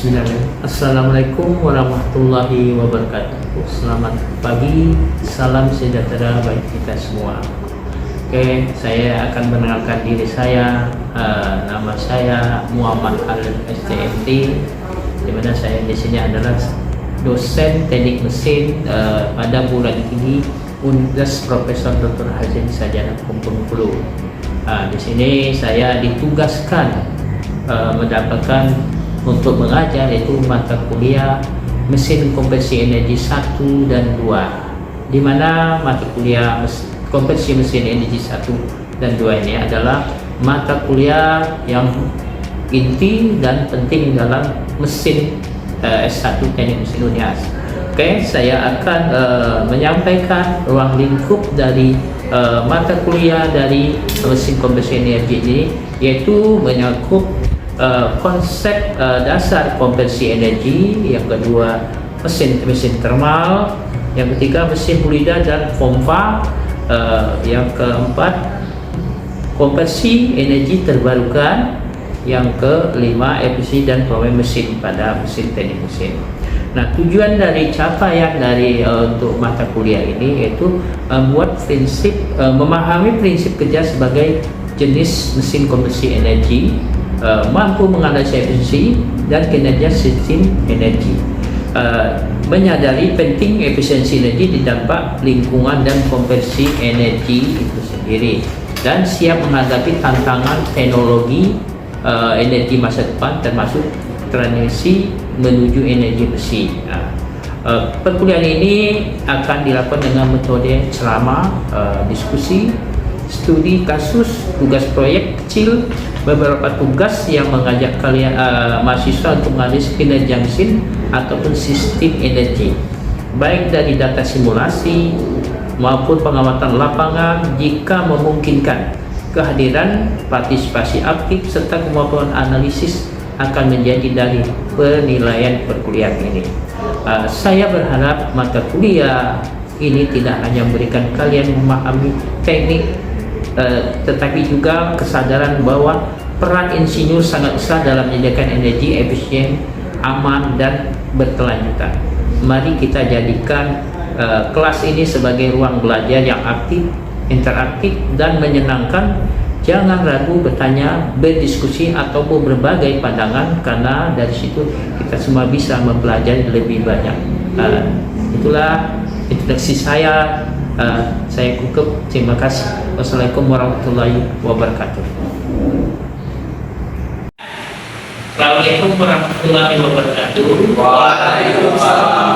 Bismillahirrahmanirrahim. Assalamualaikum warahmatullahi wabarakatuh. Selamat pagi, salam sejahtera bagi kita semua. Oke, saya akan mengenalkan diri saya. Nama saya Muhammad Halil STMT, di mana saya di sini adalah dosen teknik mesin pada bulan ini Universitas Profesor Dr. Hazim Sajana Bengkulu. Di sini saya ditugaskan mendapatkan untuk mengajar yaitu mata kuliah mesin konversi energi 1 dan 2, di mana mata kuliah konversi mesin energi 1 dan 2 ini adalah mata kuliah yang inti dan penting dalam mesin S1 teknik mesin UNIAS. Oke, saya akan menyampaikan ruang lingkup dari mata kuliah dari mesin konversi energi ini, yaitu menyangkut konsep dasar konversi energi, yang kedua mesin termal, yang ketiga mesin fluida dan pompa, yang keempat konversi energi terbarukan, yang kelima efisiensi dan pemain mesin pada mesin teknik mesin. Nah, tujuan dari capaian dari untuk mata kuliah ini yaitu membuat prinsip, memahami prinsip kerja sebagai jenis mesin konversi energi, mampu menganalisis efisiensi dan kinerja sistem energi, menyadari penting efisiensi energi di dampak lingkungan dan konversi energi itu sendiri, dan siap menghadapi tantangan teknologi energi masa depan termasuk transisi menuju energi bersih. Perkuliahan ini akan dilakukan dengan metode ceramah, diskusi, studi kasus, tugas proyek kecil, beberapa tugas yang mengajak kalian mahasiswa untuk menganalisis kinerja mesin ataupun sistem energi, baik dari data simulasi maupun pengamatan lapangan jika memungkinkan. Kehadiran partisipasi aktif serta kemampuan analisis akan menjadi dari penilaian perkuliahan ini. Saya berharap mata kuliah ini tidak hanya memberikan kalian memahami teknik, tetapi juga kesadaran bahwa peran insinyur sangat besar dalam menyediakan energi efisien, aman, dan berkelanjutan. Mari kita jadikan kelas ini sebagai ruang belajar yang aktif, interaktif, dan menyenangkan. Jangan ragu bertanya, berdiskusi, ataupun berbagai pandangan, karena dari situ kita semua bisa mempelajari lebih banyak. Itulah introduksi saya. Saya cukup. Terima kasih. Wassalamualaikum warahmatullahi wabarakatuh. Assalamualaikum warahmatullahi wabarakatuh. Waalaikumsalam.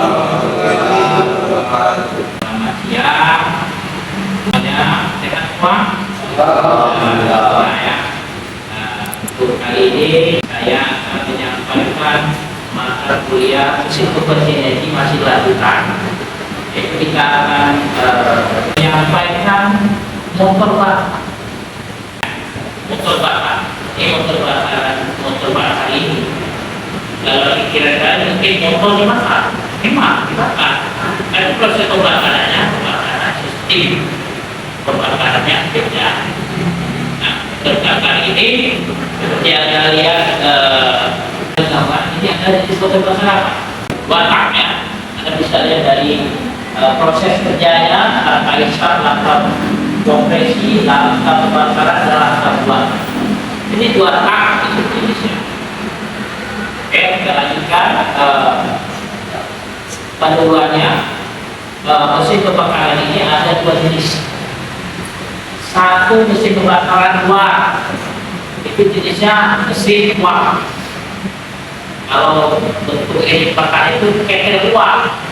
Selamat siang. Semuanya sehat semua? Untuk kali ini saya akan menyampaikan mata kuliah mesin konversi energi masih lanjutan. Kita akan menyampaikan motor bakar. Motor bakar ini kalau dikira-kira mungkin motor dibakar, memang dibakar. Tapi proses pembakarannya sistem pembakarannya beda. Nah, bakar ini seperti Anda lihat gambar ini ada jenis motor bakar apa? Bakarnya Anda bisa lihat dari proses kerjanya, kaisar, langkah kompresi, langkah pembakaran, dan langkah buang. Ini 2 tak itu jenisnya. Oke, kita lanjutkan panduannya. Mesin pembakaran ini ada 2 jenis. Satu mesin pembakaran luar, itu jenisnya mesin uap. Kalau bentuk ini bakar itu ketel uap.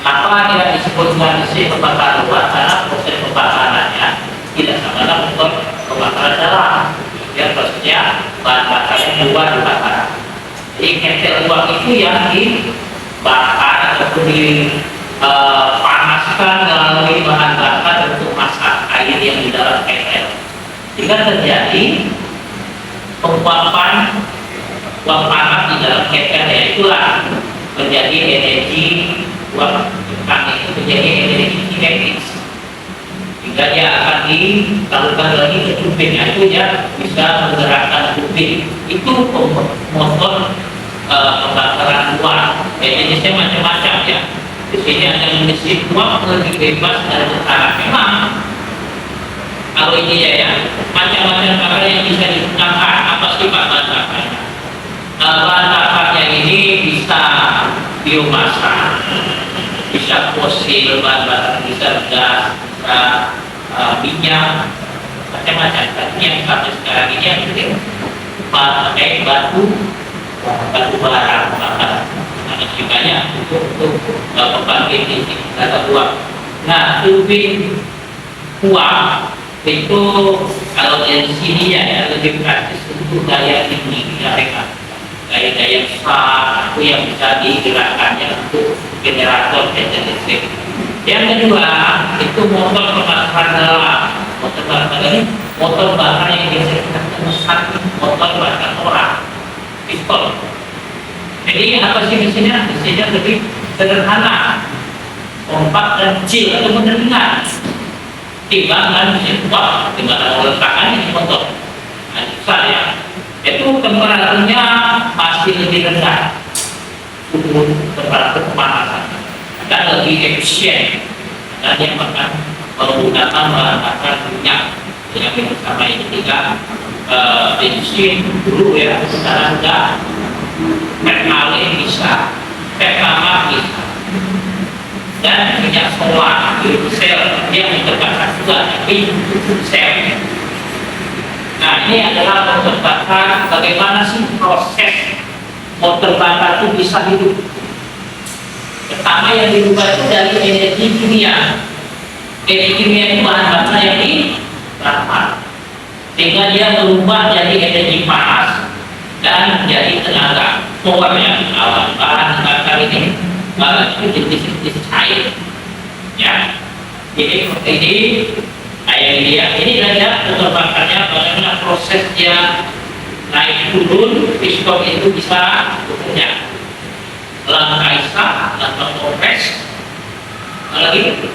Kenapa tidak disebut dengan mesin pembakaran luar? Karena proses pembakarannya tidak sama dengan motor pembakaran dalam. Ya, prosesnya bahan bakarnya keluar dibakar. Jadi ketel uap itu yang dibakar ataupun dipanaskan melalui bahan bakar untuk masak air yang di dalam ketel. Jika terjadi penguapan uap panas di dalam ketel, itulah menjadi energi uap panas itu menjadi energi kinetik. Jika dia akan dilakukan lagi ke turbin, itu dia bisa menggerakkan turbin tubing itu motor pembakaran uang. Jenisnya macam-macam ya. Di sini ada mesin uang lebih bebas dan setara. Memang kalau ini ya macam-macam bakar yang bisa digunakan. Apa sih bahan bakarnya? Bahan bakarnya ini bisa biomasa, bisa fosil, bahan bakar bisa gas, bisa minyak, macam-macam. Tapi yang sampai sekarang ini yang penting pakai batu bara bakar. Masih banyak untuk pembangkit listrik atau uang. Nah, turbin uang itu kalau dari sini ya lebih praktis untuk daya tinggi mereka, daya besar itu yang bisa digerakkannya untuk generator listrik. Yang kedua itu motor pembakaran dalam. Motor bakar ini motor bakar yang biasa kita memesan motor bakar orang, pistol. Jadi apa sih mesinnya? Mesinnya lebih sederhana, kompak dan kecil atau ringan. Timbangan mesin kuat, timbangan letakkan ini motor. Nah, besar ya. Itu temperaturnya masih lebih rendah, suhu temperatur kepanasan dan lebih efisien. Dan yang akan menggunakan bahan bakar minyak yang bersama ini juga bensin dulu ya, sekarang enggak. Pertalite bisa, pertamax bisa, dan minyak solar, sel yang terbakar juga, tapi sel. Nah, ini adalah motor bakar. Bagaimana sih proses motor bakar itu bisa hidup? Pertama yang dirubah itu dari energi kimia. Energi kimia itu bahan bakar yang dibakar, sehingga dia berubah jadi energi panas dan menjadi tenaga power yang bahan bakar ini itu jenis cair ya. Jadi seperti ini kayak ini saja motor bakarnya, bagaimana prosesnya naik turun piston itu bisa bekerja. Langkah isa, langkah kompres, lagi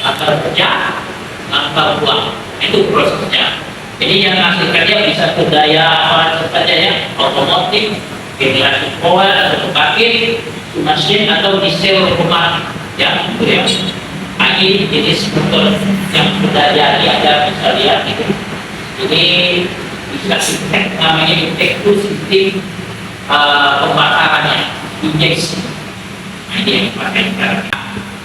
langkah kerja, langkah buang, itu prosesnya. Jadi yang menghasilkan dia bisa ke daya apa saja ya, otomotif, generasi power atau pembangkit, mesin atau diesel otomatis ya, itu ya. Ini jenis motor yang sudah jadi ada, bisa lihat itu. Ini bisa dicek, namanya dicek itu sistem pembakarannya, injeksi. Nah, ini yang dipakai sekarang.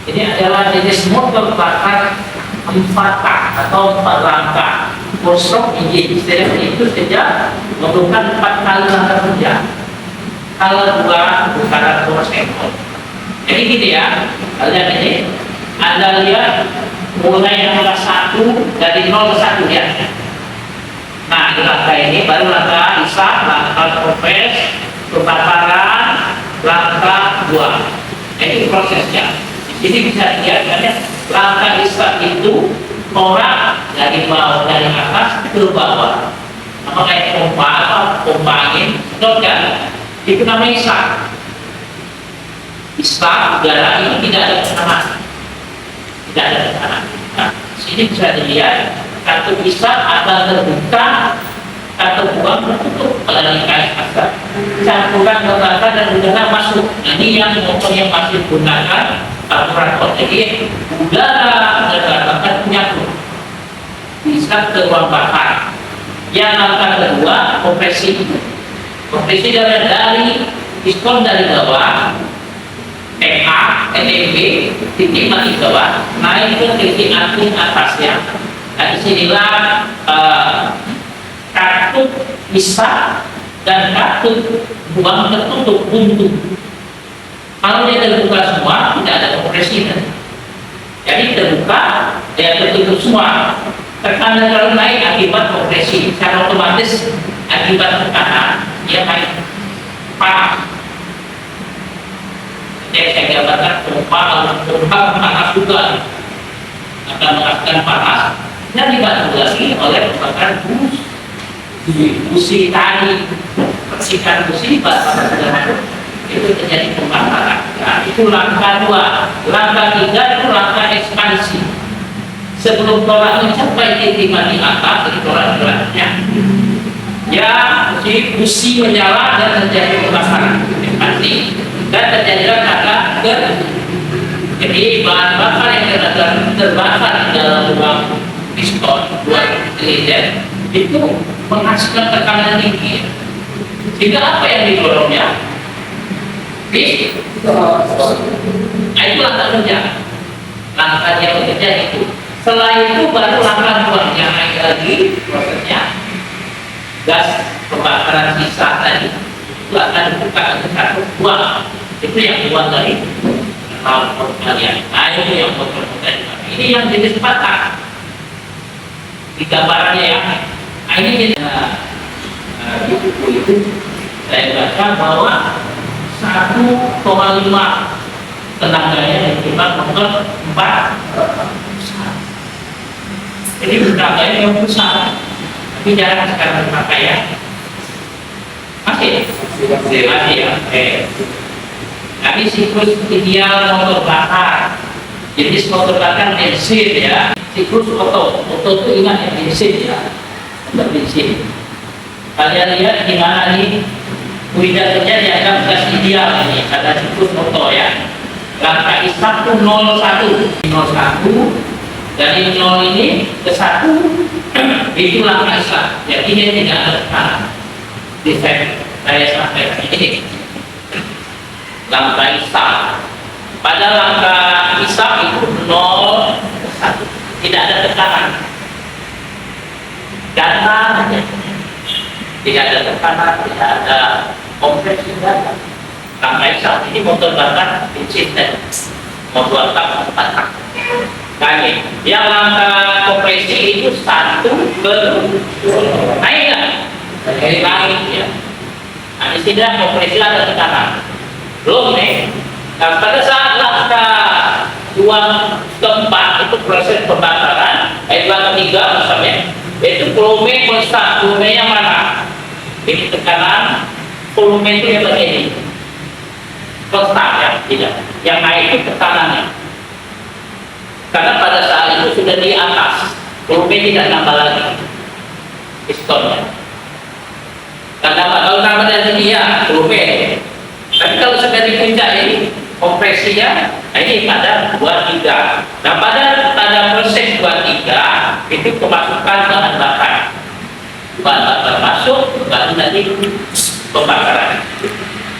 Ini adalah jenis motor bakar 4 tak atau 4 langkah. Four-stroke engine, istilahnya itu saja memerlukan 4 kali langkah kerja. Kalau 2 putaran motorcycle. Jadi gitu ya, kalian ini Anda lihat mulai langkah 1 dari 0 ke 1 ya. Nah, di langkah ini baru langkah isa, langkah kompres, pembakaran, langkah buang. Jadi prosesnya. Ini bisa dilihat ya, langkah isa itu orang dari bawah, dari atas ke bawah. Nama kayak pompa atau pompa angin, sedot kan? Itu namanya isa. Isa udara ini tidak ada tekanan, tidak ada tekanan. Nah, sini bisa dilihat kartu isa ada terbuka, kartu buang tertutup. Kalau dikasih asap, campuran kebakar dan udara masuk. Nah, ini yang motor yang masih gunakan karburator. Jadi udara dan bakar menyatu bisa ke ruang bakar. Yang langkah kedua kompresi. Kompresi dari piston dari bawah, PA, NTB, titik mati bawah, naik ke titik api atasnya. Nah, disinilah kartu bisa dan kartu buang tertutup buntu. Kalau dia terbuka semua, tidak ada kompresi. Jadi terbuka, dia tertutup semua. Tekanan kalau naik akibat kompresi, secara otomatis akibat tekanan dia naik panas. Jadi saya gambarkan pompa panas juga akan menghasilkan panas dan dibantu lagi oleh pembakaran busi tadi, percikan busi bakar itu terjadi pembakaran. Nah, itu langkah 2. Langkah 3 itu langkah ekspansi. Sebelum tolak mencapai titik mati atas, jadi tolak geraknya ya si busi menyala dan terjadi kebakaran pasti, dan terjadilah kata jadi bahan bakar yang terbakar di dalam lubang piston buat silinder itu menghasilkan tekanan tinggi, sehingga apa yang didorongnya? Nah, itu langkah kerja. Langkah yang kerja itu. Setelah itu baru langkah buangnya naik lagi prosesnya. Gas pembakaran sisa tadi itu akan dibuka ke satu buang. Itu yang buang dari motor kalian. Nah, itu yang motor kalian. Ini yang jenis patah. Di gambarannya ya. Nah, ini jadi di buku itu saya baca bahwa 1,5 tenaganya ditimbang motor 4. Jadi tenaganya yang besar, tapi jarang sekarang dipakai ya. Masih ya. Tapi siklus ideal motor bakar, jenis motor bakar bensin ya. Siklus oto itu ingat ya, bensin ya, untuk bensin. Kalian lihat di mana nih? Kuida kerja dianggap gas ideal ini, ada siklus oto ya. Langkah ISAP itu 01 dari 0 ini ke 1 itu langkah ISAP. Jadi dia tidak ada tekanan. Di saya sampaikan ini langkah ISAP. Pada langkah ISAP itu 0 ke 1 tidak ada tekanan. Data saja. Tidak ada tekanan, tidak ada kompresi data. Langkah ISAP ini motor bakar bensin dan motor bakar 4 tak. Kali yang langkah kompresi itu 1 ke 2 naik nggak? Naik ya. Nah, di sini kompresi ada tekanan. Belum nih. Nah, pada saat langkah 2 ke 4 itu proses pembakaran, langkah 3 misalnya, itu volume konstan. Volume yang mana? Ini tekanan, volume itu yang begini. Konstan ya, tidak. Yang naik itu tekanannya. Karena pada saat itu sudah di atas, volume tidak nambah lagi pistonnya. Karena kalau nambah dari sini ya volume. Tapi kalau sudah di puncak ini kompresinya, ini pada 2-3. Nah pada proses 2-3 itu kemasukan bahan bakar. Bahan bakar masuk, baru nanti pembakaran.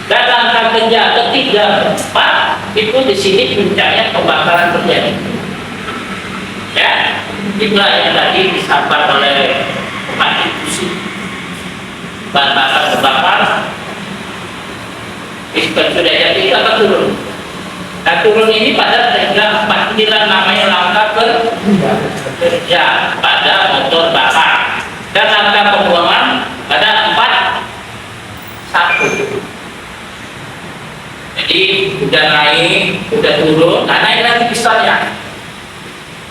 Dan langkah kerja ketiga, 4 itu di sini puncaknya pembakaran terjadi. Ya, itulah yang tadi disampaikan oleh pemain fusi. Bahan bakar terbakar, piston sudah jadi itu akan turun. Nah turun ini pada tanggal 4 inilah namanya langkah kerja pada motor bakar. Dan langkah pembuangan pada 4-1. Jadi sudah naik, sudah turun, nah naik lagi pistonnya.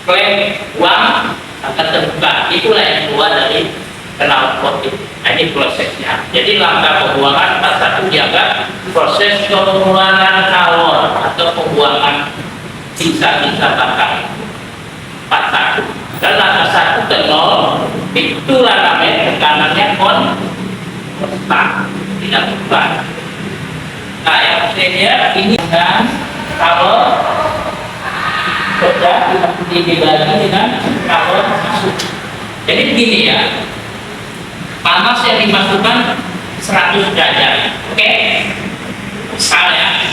Klem uang akan terbuka, itulah yang keluar dari knalpot itu. Nah, ini prosesnya. Jadi langkah pembuangan 41 dianggap proses pengeluaran kalor atau pembuangan sisa-sisa bakar 41. Dan langkah 1 ke 0 itulah namanya tekanannya konstan, tidak berubah. Nah yang senior ini kan kalor sudah dibagi dengan kalor masuk. Jadi begini ya, panas yang dimasukkan 100 derajat, oke? Misalnya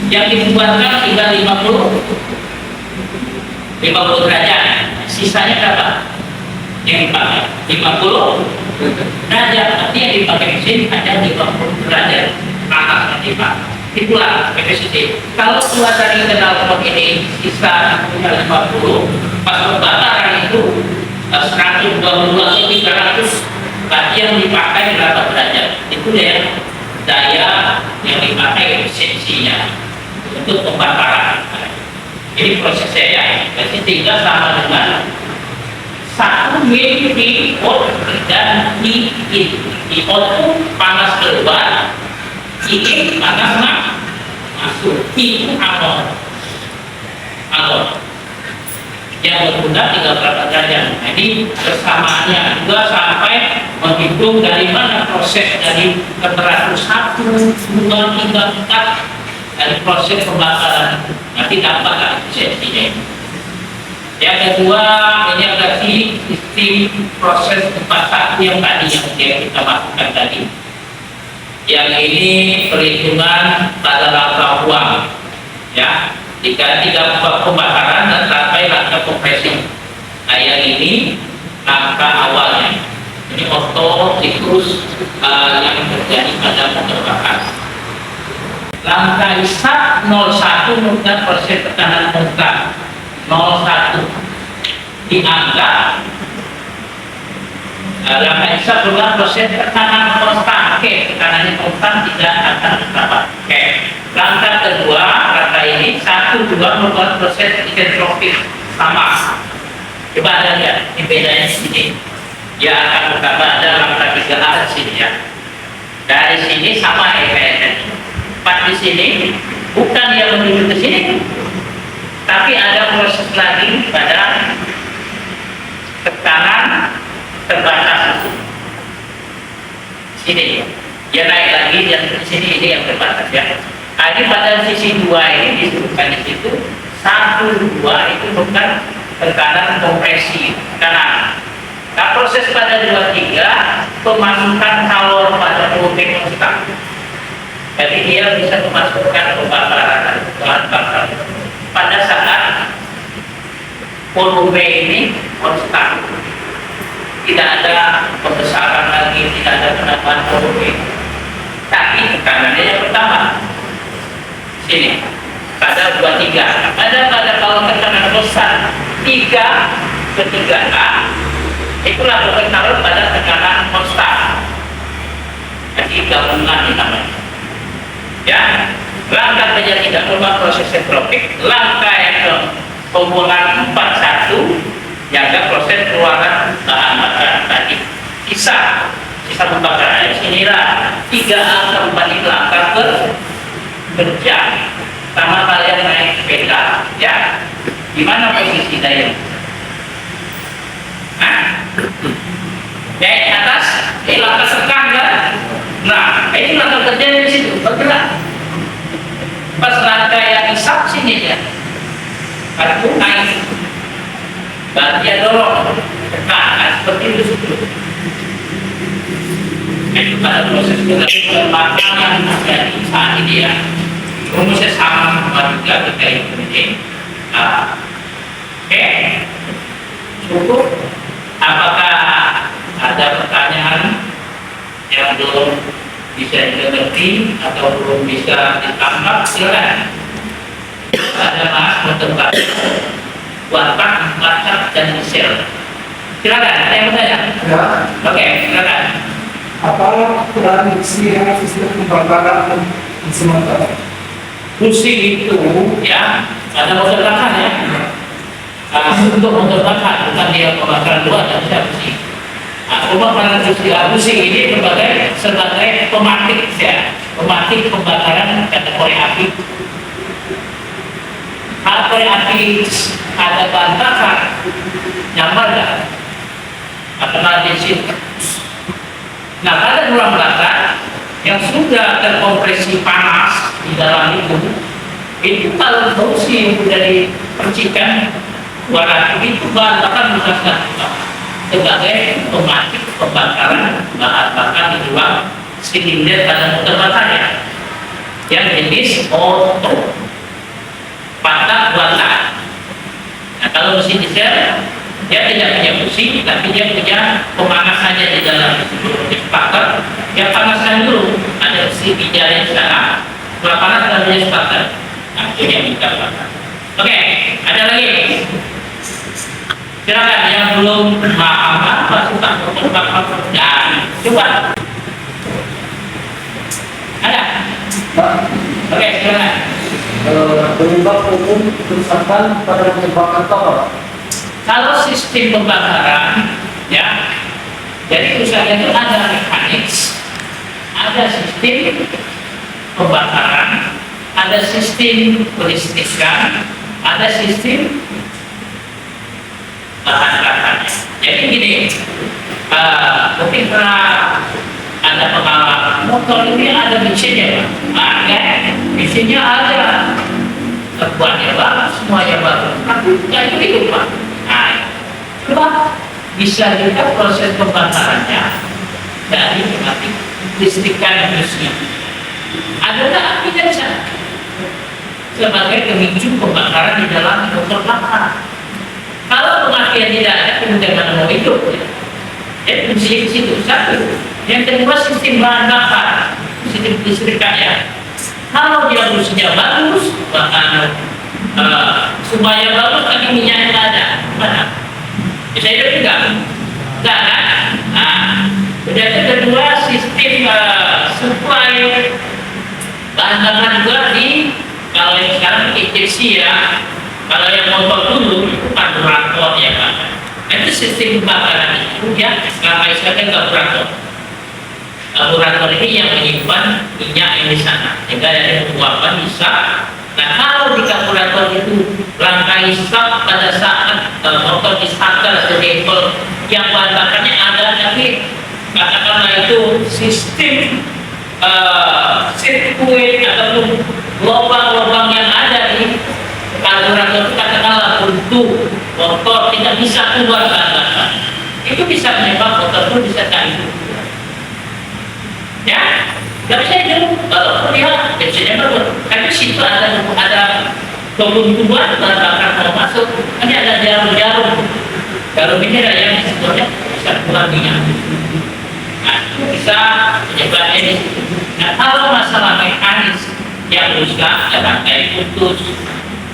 yang dibuatkan tinggal 50 derajat, sisanya berapa? Yang dipakai 50 derajat, nanti yang dipakai mesin ada 50 derajat panas nanti Pak. Itulah PPCC. Kalau keluar dari knalpot ini sisa 50, pas pembakaran itu 120 atau 300, berarti yang dipakai berapa derajat? Itu daya yang dipakai efisiensinya untuk pembakaran. Ini prosesnya ya. Jadi tinggal sama dengan 1 mil di out dan di in. Di out itu panas keluar, ini panas masuk. Itu alon. yang berguna 38 derajat. Nah, ini kesamaannya juga sampai menghitung dari mana proses dari temperatur 1, 2, 3, 4 dari proses pembakaran. Nanti dapat efisiensinya. Yang kedua, ini adalah sistem proses 41 yang tadi yang kita masukkan tadi. Yang ini perhitungan pada langkah uang, ya, jika tidak pembakaran dan sampai langkah kompresi. Nah, yang ini langkah awalnya. Ini auto siklus yang terjadi pada motor bakar. Langkah ISAP 01 merupakan proses tekanan muka 01 dianggap langkah ISAP merupakan proses tekanan konstan. Oke, tekanannya konstan tidak akan dapat. Oke. Langkah kedua, langkah ini 1, 2 merupakan proses isentropik sama. Coba ada lihat, ini bedanya di sini. Ya akan bertambah ada langkah 3A di sini ya. Dari sini sama kayak pas di sini bukan yang menuju ke sini, tapi ada proses lagi pada tekanan terbatas sini. Dia naik lagi yang di sini ini yang terbatas ya. Ini pada sisi 2 ini disebutkan di situ 1, 2 itu bukan tekanan kompresi tekanan. Nah, proses pada 2, 3 pemasukan kalor pada volume konstan. Jadi dia bisa memasukkan pembakaran bahan bakar pada saat volume ini konstan, tidak ada pembesaran lagi, tidak ada penambahan volume, tapi tekanannya yang pertama sini pada 2, 3 ada pada kalau tekanan konstan 3 ke 3A itulah berpengaruh pada tekanan konstan. Jadi gabungan ini namanya. Ya, langkah kerja tidak merupakan proses entropik. Langkah yang pembuangan 41 jaga proses keluaran bahan bakar tadi. Sisa pembakaran sinilah 3A ke 4 ini langkah kerja. Sama kalian naik sepeda, ya. Di mana posisi daya? Naik atas, ini langkah sekang kan? Nah, ini langkah kerja di situ bergerak. Pas langkah yang isap sini ya, aku naik, berarti dia dorong, tekan, seperti itu. Itu pada proses pengembangan yang terjadi saat ini ya. Rumusnya sama juga kita ini. Oke, cukup. Apakah ada pertanyaan yang belum bisa dimengerti atau belum bisa ditangkap? Silakan. Ada Mas bertempat Watak, Watak dan Michelle. Silakan. Ada yang bertanya? Ya. Oke, silakan. Apa prediksi sistem pembakaran di Sumatera? Fungsi itu ya ada motor bakar ya. Untuk motor bakar bukan dia pembakaran luar dan fungsi. Pembakaran fungsi ini sebagai pematik ya, pematik pembakaran kategori api. Kategori api ada bahan bakar nyambar nggak? Atau bensin? Nah, pada ruang belakang yang sudah terkompresi panas di dalam itu kalau fungsi yang sudah dipercikan warna itu bahan bakar bukan sebagai pematik pembakaran bahan bakar di ruang silinder pada motor bakarnya yang jenis auto patah buatan. Nah, kalau mesin diesel dia tidak punya fungsi, tapi dia punya pemanasannya di dalam starter. Yang panaskan dulu ada si bijarnya di sana. Setelah panas dan punya starter. Nah, itu yang kita bakar. Oke, ada lagi. Silakan yang belum paham apa suka bakar dan coba. Ada? Oke, silakan. Penyebab umum kerusakan pada pembakaran telur. Kalau sistem pembakaran, ya, jadi kerusakan itu ada mekanik, ada sistem pembakaran, ada sistem kelistrikan, ada sistem bahan bakarnya. Jadi gini, mungkin pernah ada pengalaman motor ini ada mesinnya, Pak. Ada, mesinnya ada, terbuatnya bagus, semuanya bagus, tapi nggak hidup, Pak. Nah, coba bisa juga proses pembakarannya dari mati listrikan busnya. Adalah apinya di sana sebagai pemicu pembakaran di dalam motor bakar. Kalau pemakaian tidak ada, kemudian mana mau hidup? Ya? Jadi fungsi di situ satu. Yang kedua, sistem bahan bakar, sistem listrikannya. Kalau dia busnya bagus, bahkan semuanya bagus, tapi minyaknya tidak ada, mana? Bisa hidup juga? Tidak ada. Nah, kemudian yang kedua, sistem supply bahan bakar juga di, kalau yang sekarang injeksi ya. Kalau yang motor dulu itu karburator ya Pak. Itu sistem pembakaran itu ya, nggak istilahnya karburator. Karburator ini yang menyimpan minyak yang di sana, sehingga dari penguapan bisa. Nah kalau di karburator itu rangkai stop pada saat motor di starter sedempel yang bahan bakarnya ada, tapi katakanlah itu sistem sirkuit ataupun lubang-lubang yang ada di karburator itu katakanlah untuk motor tidak bisa keluar bahan bakar, itu bisa menyebabkan motor itu bisa tak hidup. Ya, nggak bisa hidup kalau dia bensinnya bagus. Tapi situ ada kebutuhan bahan bakar mau masuk, ini ada jarum-jarum. Jarum ini ada yang sebetulnya bisa keluar minyak. Nah, itu bisa menyebabkan ini. Nah, kalau masalah mekanis yang rusak, ada rangkai putus,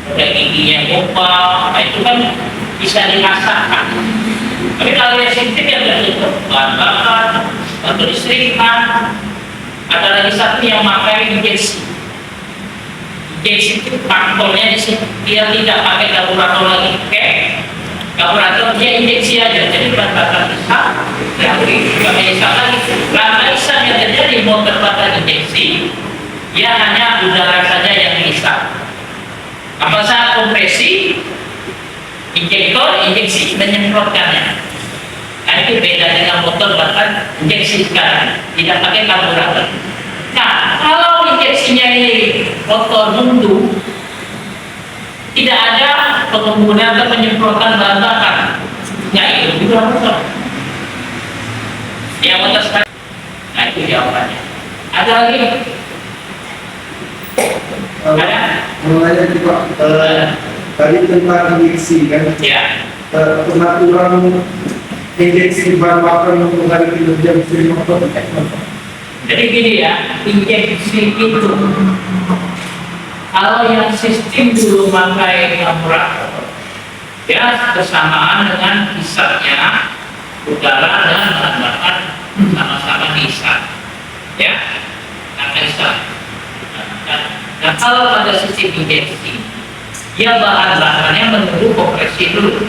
ada giginya kopal, nah itu kan bisa dirasakan. Tapi kalau yang sistem yang tertutup bahan bakar atau listrikan, ada lagi satu yang pakai injeksi. Injeksi itu faktornya di sini dia tidak pakai karburator lagi, oke? Karburator dia injeksi aja, jadi bahan bakar bisa, tapi juga bisa lagi. Karena yang terjadi motor bakar injeksi, dia hanya udara saja yang bisa. Apa saat kompresi, injektor, injeksi menyemprotkannya. Nah itu beda dengan motor bakar injeksi sekarang, tidak pakai karburator. Nah kalau injeksinya ini motor mundur, tidak ada penggunaan atau penyemprotan bahan bakar, nggak itu juga motor. Yang motor sekarang, nah itu jawabannya. Ada lagi? Ada? Mulanya juga tadi tentang injeksi kan? Ya. Pengaturan injeksi bahan bakar yang mengalami kinerja mesin motor. Jadi gini ya, injeksi itu kalau yang sistem dulu pakai karburator, ya bersamaan dengan hisapnya udara dan bahan bakar sama-sama dihisap, ya, karena hisap. Nah kalau pada sistem injeksi, dia bahan bakarnya menunggu kompresi dulu,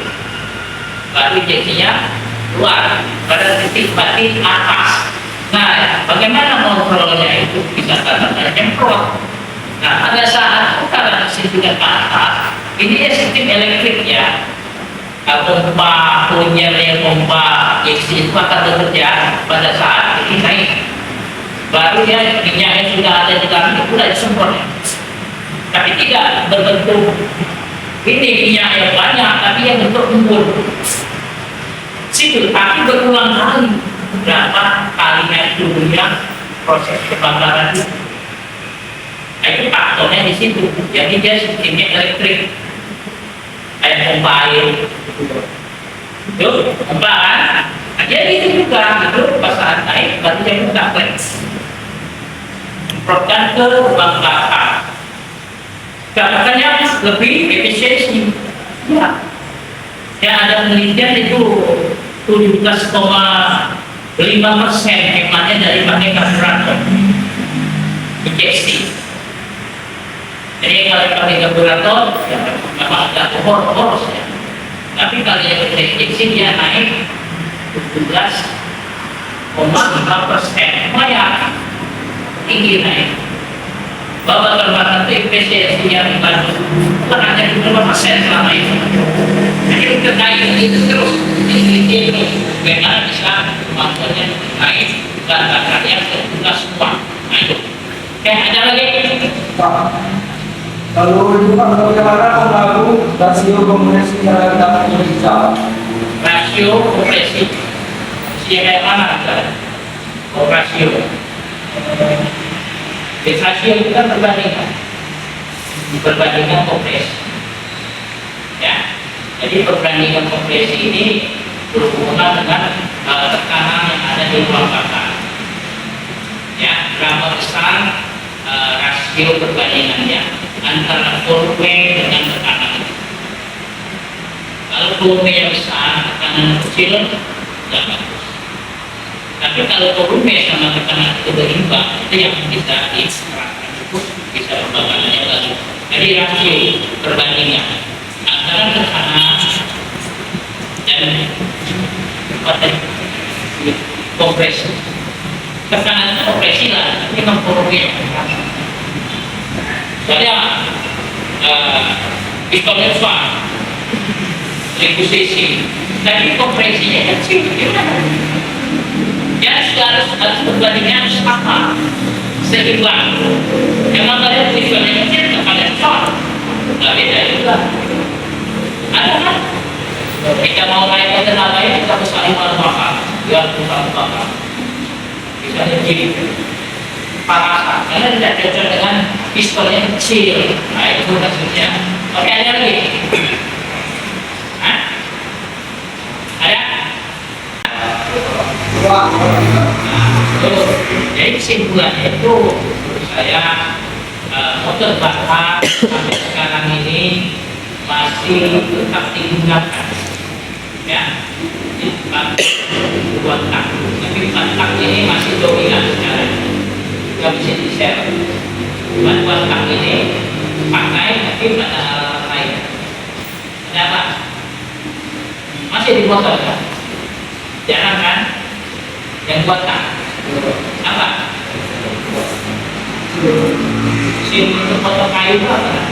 baru injeksinya keluar pada titik batin atas. Nah, bagaimana kontrolnya itu bisa katakan nyemprot. Nah, pada saat karena sistemnya ke atas, ini ya sistem elektrik ya. Pompa punyer yang pompa injeksi itu akan bekerja pada saat ini naik. Baru ya minyaknya sudah ada di dalam itu sudah disemprot. Tapi tidak berbentuk ini minyak yang banyak, tapi yang bentuk embun. Situ, tapi berulang kali. Berapa kalinya dulunya proses kebakaran itu. Nah, itu faktornya di situ. Jadi dia sistemnya elektrik. Kayak pompa air. Itu pompa kan? Nah, jadi itu juga itu pas saat naik baru dia buka flex. Semprotkan ke lubang bakar. Bakarnya lebih efisiensi. Ya. Yang ada penelitian itu 17,5% hematnya dari pakai karburator injeksi. Jadi kalau pakai karburator ya memang agak boros ya. Tapi kalau yang pakai injeksi dia naik 17,5%, lumayan tinggi naik. Bahwa karburator itu efisiensinya bagus, bukan hanya 2% selama ini. Jadi terkait itu terus ini terus bagaimana bisa kemampuannya terkait dan yang terbuka semua. Nah itu. Oke, ada lagi? Kalau itu Pak, bagaimana mengaku rasio kompresi yang ada di Jawa? Rasio kompresi kayak mana kan? Rasio rasio itu kan perbandingan kompresi ya. Jadi perbandingan kompresi ini berhubungan dengan tekanan yang ada di ruang bakar ya. Berapa besar rasio perbandingannya antara volume dengan tekanan. Kalau volume yang besar, tekanan kecil, tidak bagus. Tapi kalau volume sama tekanan itu berimbang, itu yang bisa diterapkan, itu bisa pembangunannya bagus. Jadi rasio perbandingan antara tekanan dan kompresi. Tekanan kompresi lah, tapi memang volume yang besar. Saya pistolnya besar 1000 cc, tapi kompresinya kecil. Ya harus berbandingnya sama, seimbang. Yang namanya pistolnya kecil, tekanan besar, nggak beda juga. Ada kan? Kita mau naik ke tenaganya, kita besar 5 bakar, biar besar bakar. Bisa jadi parasa, karena tidak cocok dengan pistolnya kecil. Nah itu maksudnya. Oke, ada lagi? Hah? Ada? Jadi kesimpulannya itu saya motor bakar sampai sekarang ini masih tetap digunakan ya. Buat tak, tapi tak ini masih dominan sekarang. Nggak bisa di-share. Buat tak ini pakai tapi pada lain. Kenapa? Masih di motor kan? Jarang kan? Yang buat tak apa? Sim untuk motor kayu apa?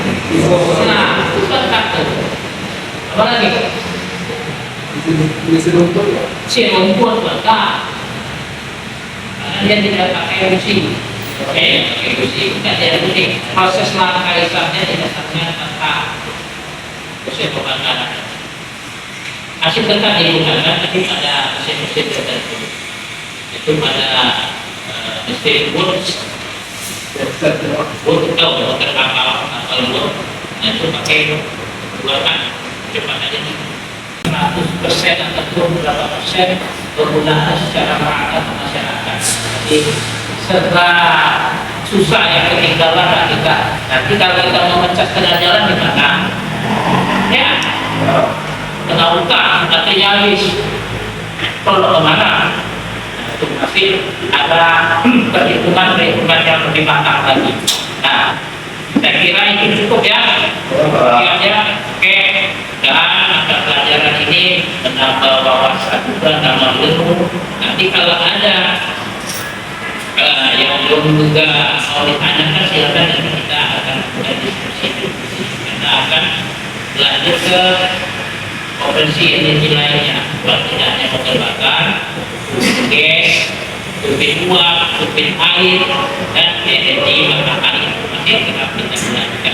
Nah, bukan tak tuh. Apa lagi? Si rumput buat tak. Dia tidak pakai busi. Oke, pakai busi tidak ada busi. Proses langkah isapnya tidak sama tetap proses pembakaran. Masih tetap digunakan tapi pada mesin-mesin tertentu. Itu pada mesin Wurz atau motor kapal Wurz, itu pakai buatan cepat aja nih. 100% atau berapa persen penggunaan secara merata ke masyarakat. Jadi setelah susah yang ketinggalan lah kita. Nanti kalau kita mau mencas tengah jalan gimana? Ya, tengah utang, artinya habis. Kalau kemana? Itu pasti ada perhitungan yang lebih matang lagi. Nah, saya kira itu cukup ya. Kiranya oke. Dan mata pelajaran ini menambah wawasan dan menambah ilmu. Nanti kalau ada yang belum juga mau ditanyakan silakan, nanti kita akan diskusi. Kita akan lanjut ke opsi energi lainnya. Tidak hanya motor bakar, gas, turbin uap, turbin air, dan energi matahari. Masih kita gunakan.